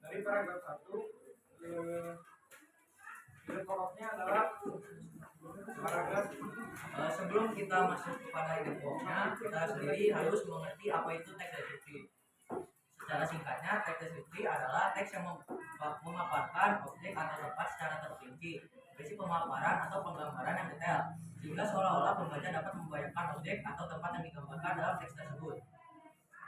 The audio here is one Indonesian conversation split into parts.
Dari paragraf 1 ide pokoknya adalah paragraf. Sebelum kita masuk kepada ide pokoknya, kita sendiri harus mengerti apa itu teks deskripsi. Secara singkatnya, teks deskripsi adalah teks yang memaparkan objek atau tempat secara terperinci, berisi pemaparan atau penggambaran yang detail, sehingga seolah-olah pembaca dapat membayangkan objek atau tempat yang digambarkan dalam teks tersebut.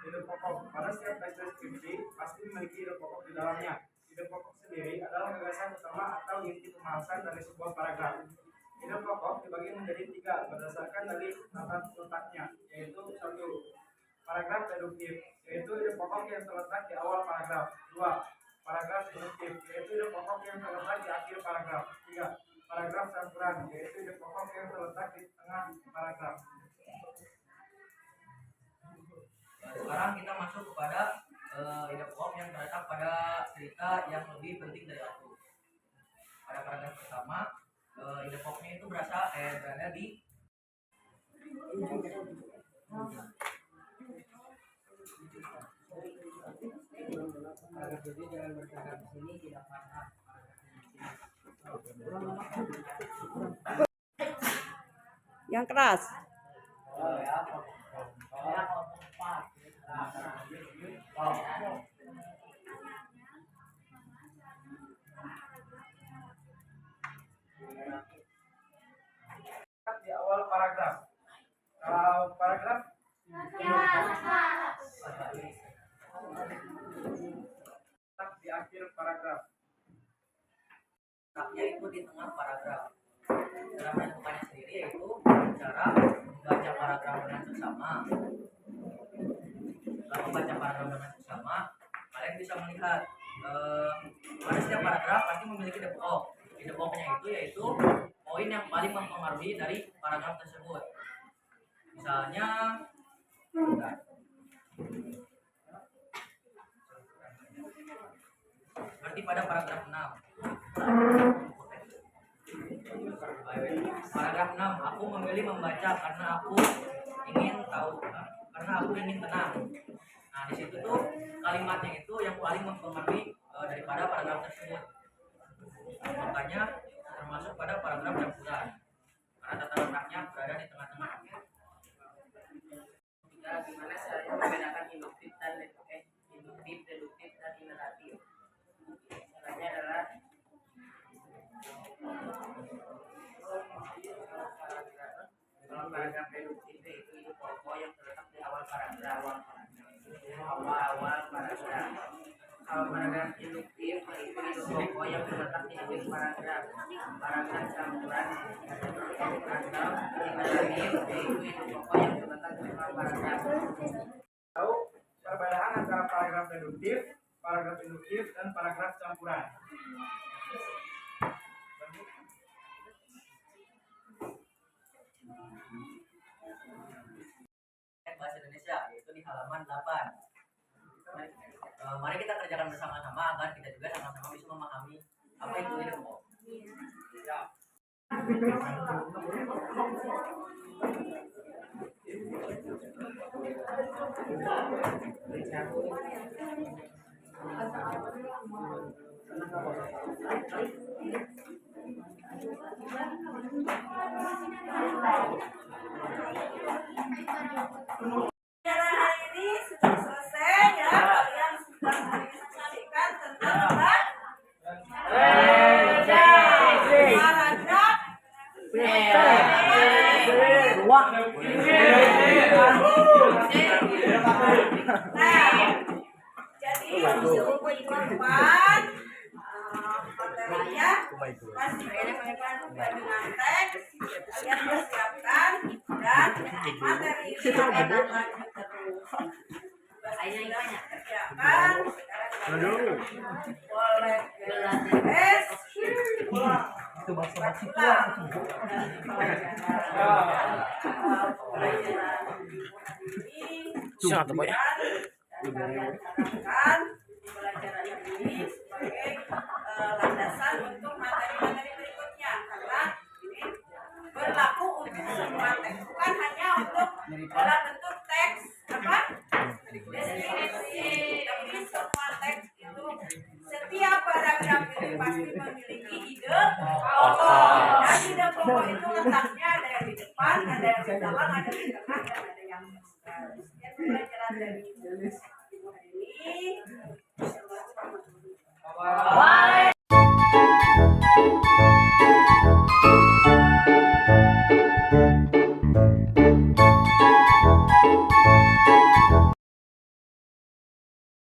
Ide pokok pada setiap teks deskripsi pasti memiliki ide pokok di dalamnya. Ide pokok sendiri adalah gagasan utama atau inti pembahasan dari sebuah paragraf. Ide pokok dibagi menjadi 3 berdasarkan dari tata letaknya, yaitu 1. Paragraf deduktif, yaitu ide pokok yang terletak di awal paragraf. 2. Paragraf induktif, yaitu ide pokok yang terletak di akhir paragraf. 3. Paragraf campuran, yaitu ide pokok yang terletak di tengah paragraf. Sekarang kita masuk kepada ide pokok yang terletak pada cerita yang lebih penting dari aku. Pada paragraf pertama, ide pokoknya itu berada di jadi jangan bercakap di sini, tidak pernah. Yang keras. Di awal paragraf. Kalau paragraf di akhir paragraf. letaknya itu di tengah paragraf. Cara menentukannya sendiri yaitu cara membaca paragraf dengan seksama. Setelah membaca paragraf dengan seksama, kalian bisa melihat pada setiap paragraf pasti memiliki ide pokok. Ide pokoknya itu yaitu poin yang paling mempengaruhi dari paragraf tersebut. Misalnya, seperti pada paragraf 6. Paragraf 6, aku memilih membaca karena aku ingin tahu, karena aku ingin tenang. Nah, di situ tuh kalimatnya itu yang paling mempengaruhi daripada paragraf tersebut. Makanya termasuk pada paragraf campuran. Karena tata letaknya berada di tengah-tengah. Gimana caranya membedakan induktif dan deduktif dan ineratif? Caranya adalah kalau paragraf deduktif itu ide pokok yang terletak di awal paragraf. Kalau paragraf induktif itu ide pokok yang terletak di akhir paragraf. Paragraf campuran atau ineratif itu ide pokok yang terletak di awal paragraf. Tahu perbedaan antara paragraf deduktif, paragraf induktif, dan paragraf campuran. Bahasa Indonesia yaitu di halaman 8. Mari kita kerjakan bersama-sama agar kita juga sama-sama bisa memahami apa itu ide pokok. Ya. Acara hari ini sudah selesai ya. Kalian sudah menyaksikan tentang apa? Paragraf. Nah, jadi untuk teman-teman materinya pasti menyampaikan dengan teks. Kalian persiapkan dan materi ini akan lanjut terus. Sudah kerjakan. Boleh beres. Itu bahasa Sangat baik. Kalian di pelajaran ini sebagai landasan untuk materi-materi berikutnya karena ini berlaku untuk semua teks, bukan hanya untuk dalam bentuk teks apa deskripsi, tapi semua teks itu pasti memiliki ide pokok. Dan ide pokok itu letaknya ada yang di depan, ada yang di belakang, ada di tengah, dan ada yang di sekitar. Sekian pelajaran dari ibu hari ini. Wah.